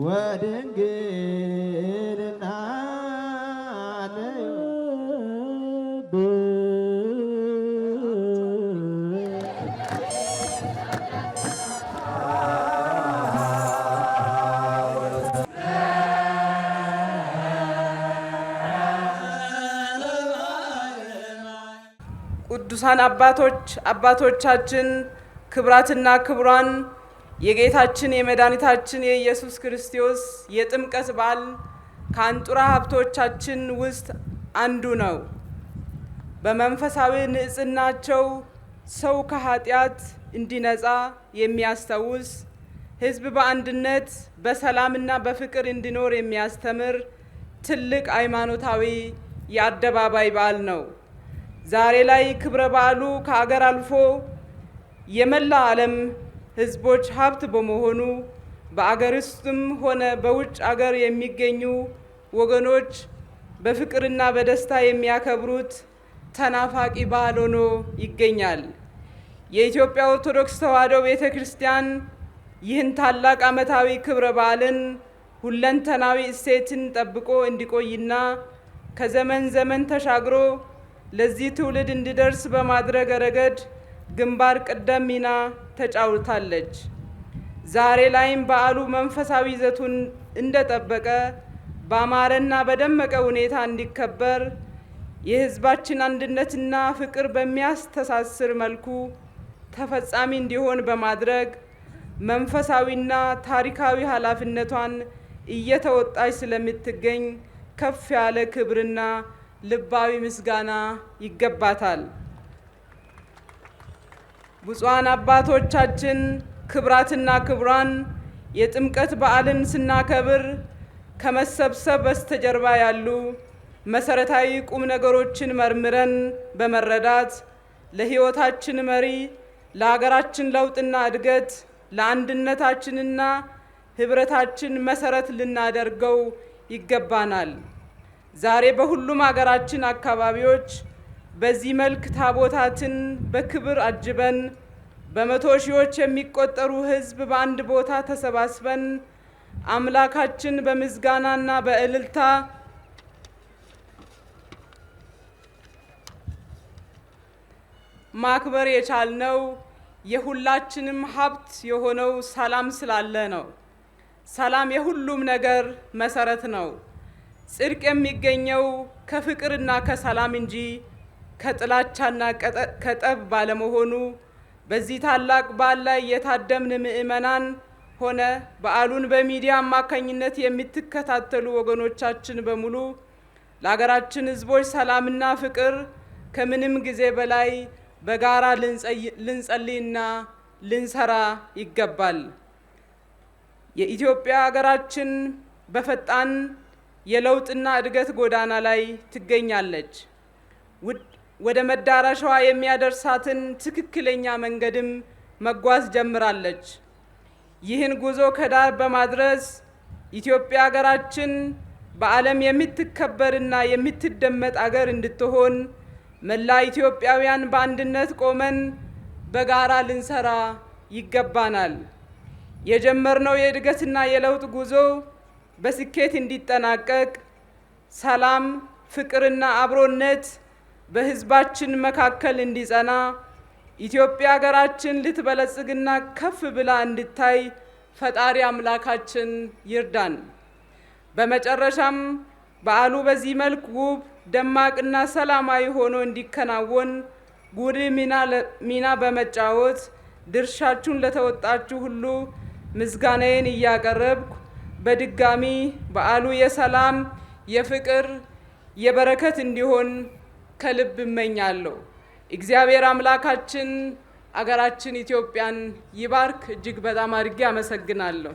ወድንግልና ቅዱሳን አባቶቻችን ክብራትና ክቡራን የጌታችን የመድኃኒታችን የኢየሱስ ክርስቶስ የጥምቀት በዓል ከአንጡራ ሀብቶቻችን ውስጥ አንዱ ነው። በመንፈሳዊ ንጽሕናቸው ሰው ከኃጢአት እንዲነጻ የሚያስታውስ፣ ሕዝብ በአንድነት በሰላምና በፍቅር እንዲኖር የሚያስተምር ትልቅ ሃይማኖታዊ የአደባባይ በዓል ነው። ዛሬ ላይ ክብረ በዓሉ ከአገር አልፎ የመላ ዓለም ሕዝቦች ሀብት በመሆኑ በአገር ውስጥም ሆነ በውጭ አገር የሚገኙ ወገኖች በፍቅርና በደስታ የሚያከብሩት ተናፋቂ በዓል ሆኖ ይገኛል። የኢትዮጵያ ኦርቶዶክስ ተዋሕዶ ቤተ ክርስቲያን ይህን ታላቅ ዓመታዊ ክብረ በዓልን ሁለንተናዊ እሴትን ጠብቆ እንዲቆይና ከዘመን ዘመን ተሻግሮ ለዚህ ትውልድ እንዲደርስ በማድረግ ረገድ ግንባር ቀደም ሚና ተጫውታለች። ዛሬ ላይም በዓሉ መንፈሳዊ ይዘቱን እንደጠበቀ በአማረና በደመቀ ሁኔታ እንዲከበር የሕዝባችን አንድነትና ፍቅር በሚያስተሳስር መልኩ ተፈጻሚ እንዲሆን በማድረግ መንፈሳዊና ታሪካዊ ኃላፊነቷን እየተወጣች ስለምትገኝ ከፍ ያለ ክብርና ልባዊ ምስጋና ይገባታል። ብፁዓን አባቶቻችን፣ ክብራትና ክቡራን፣ የጥምቀት በዓልን ስናከብር ከመሰብሰብ በስተጀርባ ያሉ መሰረታዊ ቁም ነገሮችን መርምረን በመረዳት ለሕይወታችን መሪ፣ ለሀገራችን ለውጥና እድገት፣ ለአንድነታችንና ህብረታችን መሰረት ልናደርገው ይገባናል። ዛሬ በሁሉም ሀገራችን አካባቢዎች በዚህ መልክ ታቦታትን በክብር አጅበን በመቶ ሺዎች የሚቆጠሩ ሕዝብ በአንድ ቦታ ተሰባስበን አምላካችን በምስጋናና በእልልታ ማክበር የቻልነው የሁላችንም ሀብት የሆነው ሰላም ስላለ ነው። ሰላም የሁሉም ነገር መሰረት ነው። ጽድቅ የሚገኘው ከፍቅርና ከሰላም እንጂ ከጥላቻና ከጠብ ባለመሆኑ በዚህ ታላቅ በዓል ላይ የታደምን ምእመናን ሆነ በዓሉን በሚዲያ አማካኝነት የምትከታተሉ ወገኖቻችን በሙሉ ለሀገራችን ሕዝቦች ሰላምና ፍቅር ከምንም ጊዜ በላይ በጋራ ልንጸልይና ልንሰራ ይገባል። የኢትዮጵያ ሀገራችን በፈጣን የለውጥና እድገት ጎዳና ላይ ትገኛለች። ወደ መዳረሻዋ የሚያደርሳትን ትክክለኛ መንገድም መጓዝ ጀምራለች። ይህን ጉዞ ከዳር በማድረስ ኢትዮጵያ ሀገራችን በዓለም የምትከበርና የምትደመጥ አገር እንድትሆን መላ ኢትዮጵያውያን በአንድነት ቆመን በጋራ ልንሰራ ይገባናል። የጀመርነው የእድገትና የለውጥ ጉዞ በስኬት እንዲጠናቀቅ ሰላም፣ ፍቅርና አብሮነት በሕዝባችን መካከል እንዲጸና ኢትዮጵያ ሀገራችን ልትበለጽግና ከፍ ብላ እንድታይ ፈጣሪ አምላካችን ይርዳን። በመጨረሻም በዓሉ በዚህ መልክ ውብ፣ ደማቅና ሰላማዊ ሆኖ እንዲከናወን ጉልህ ሚና በመጫወት ድርሻችሁን ለተወጣችሁ ሁሉ ምስጋናዬን እያቀረብኩ በድጋሚ በዓሉ የሰላም፣ የፍቅር፣ የበረከት እንዲሆን ከልብ እመኛለሁ። እግዚአብሔር አምላካችን አገራችን ኢትዮጵያን ይባርክ። እጅግ በጣም አድርጌ አመሰግናለሁ።